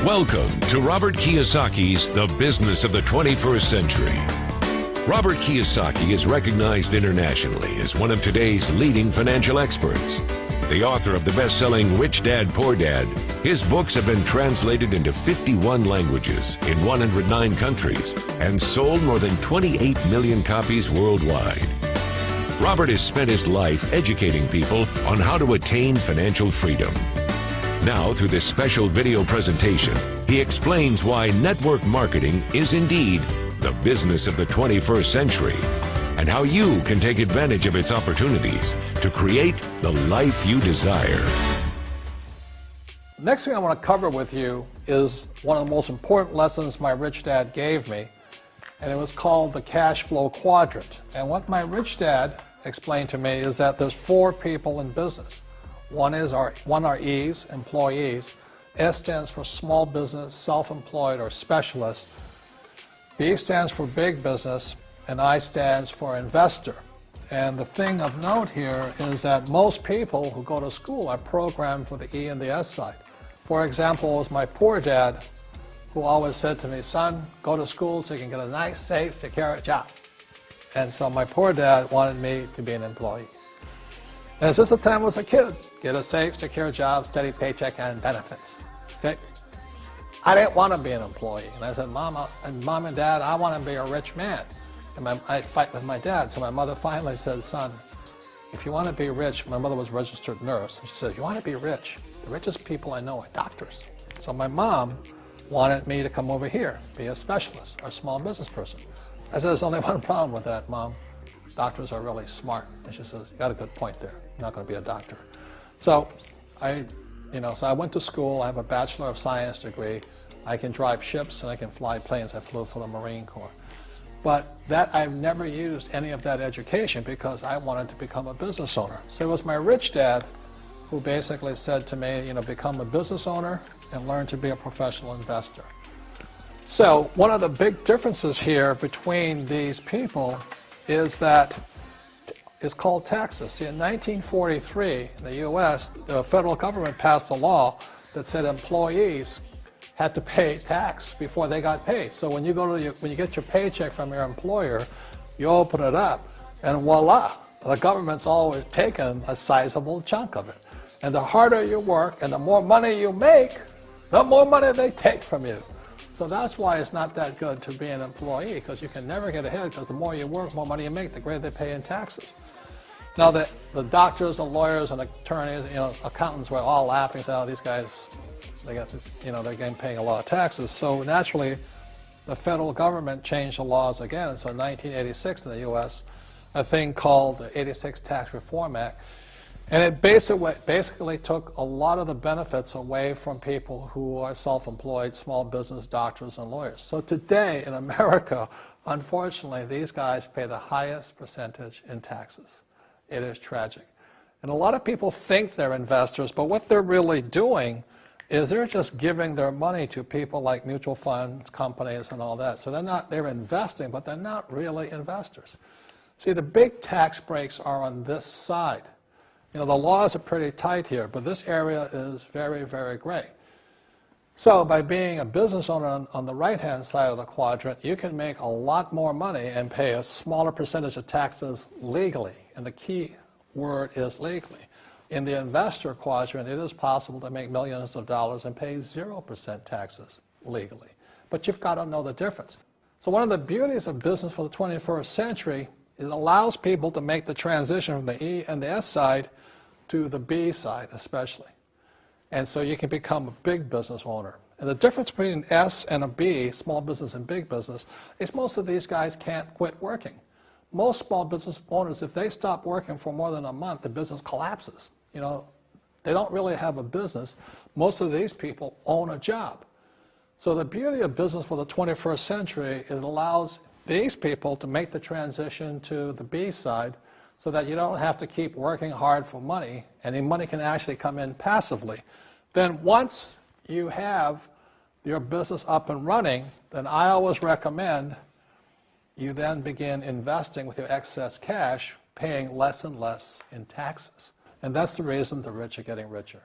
Welcome to Robert Kiyosaki's The Business of the 21st Century. Robert Kiyosaki is recognized internationally as one of today's leading financial experts. The author of the best-selling Rich Dad, Poor Dad, his books have been translated into 51 languages in 109 countries and sold more than 28 million copies worldwide. Robert has spent his life educating people on how to attain financial freedom. Now, through this special video presentation, he explains why network marketing is indeed the business of the 21st century and how you can take advantage of its opportunities to create the life you desire. Next thing I want to cover with you is one of the most important lessons my rich dad gave me, and it was called the cash flow quadrant. And what my rich dad explained to me is that there's four people in business. One are E's, employees. S stands for small business, self-employed, or specialist. B stands for big business, and I stands for investor. And the thing of note here is that most people who go to school are programmed for the E and the S side. For example, it was my poor dad who always said to me, son, go to school so you can get a nice, safe, secure job. And so my poor dad wanted me to be an employee. And since the time I was a kid, get a safe, secure job, steady paycheck, and benefits. Okay? I didn't want to be an employee. And I said, Mom and Dad, I want to be a rich man. And I fight with my dad. So my mother finally said, son, if you want to be rich, my mother was a registered nurse. And she said, you want to be rich? The richest people I know are doctors. So my mom wanted me to come over here, be a specialist or a small business person. I said, there's only one problem with that, Mom. Doctors are really smart. And she says, you got a good point there. You're not going to be a doctor. So I went to school. I have a Bachelor of Science degree. I can drive ships and I can fly planes. I flew for the Marine Corps. But I've never used any of that education because I wanted to become a business owner. So it was my rich dad who basically said to me, become a business owner and learn to be a professional investor. So one of the big differences here between these people is that it's called taxes. See, in 1943, in the U.S., the federal government passed a law that said employees had to pay tax before they got paid. So when you get your paycheck from your employer, you open it up, and voila, the government's always taken a sizable chunk of it. And the harder you work and the more money you make, the more money they take from you. So that's why it's not that good to be an employee, because you can never get ahead, because the more you work, more money you make, the greater they pay in taxes. Now, the doctors, the lawyers, and attorneys, accountants were all laughing, saying, oh, these guys, they're getting paying a lot of taxes. So naturally, the federal government changed the laws again. So in 1986 in the U.S., a thing called the 86 Tax Reform Act, and it basically took a lot of the benefits away from people who are self-employed, small business, doctors, and lawyers. So today in America, unfortunately, these guys pay the highest percentage in taxes. It is tragic. And a lot of people think they're investors, but what they're really doing is they're just giving their money to people like mutual funds, companies, and all that. So they're investing, but they're not really investors. See, the big tax breaks are on this side. The laws are pretty tight here, but this area is very, very gray. So by being a business owner on the right-hand side of the quadrant, you can make a lot more money and pay a smaller percentage of taxes legally. And the key word is legally. In the investor quadrant, it is possible to make millions of dollars and pay 0% taxes legally. But you've got to know the difference. So one of the beauties of business for the 21st century is it allows people to make the transition from the E and the S side to the B side especially. And so you can become a big business owner. And the difference between an S and a B, small business and big business, is most of these guys can't quit working. Most small business owners, if they stop working for more than a month, the business collapses. They don't really have a business. Most of these people own a job. So the beauty of business for the 21st century, it allows these people to make the transition to the B side so that you don't have to keep working hard for money, and the money can actually come in passively. Then once you have your business up and running, then I always recommend you then begin investing with your excess cash, paying less and less in taxes. And that's the reason the rich are getting richer.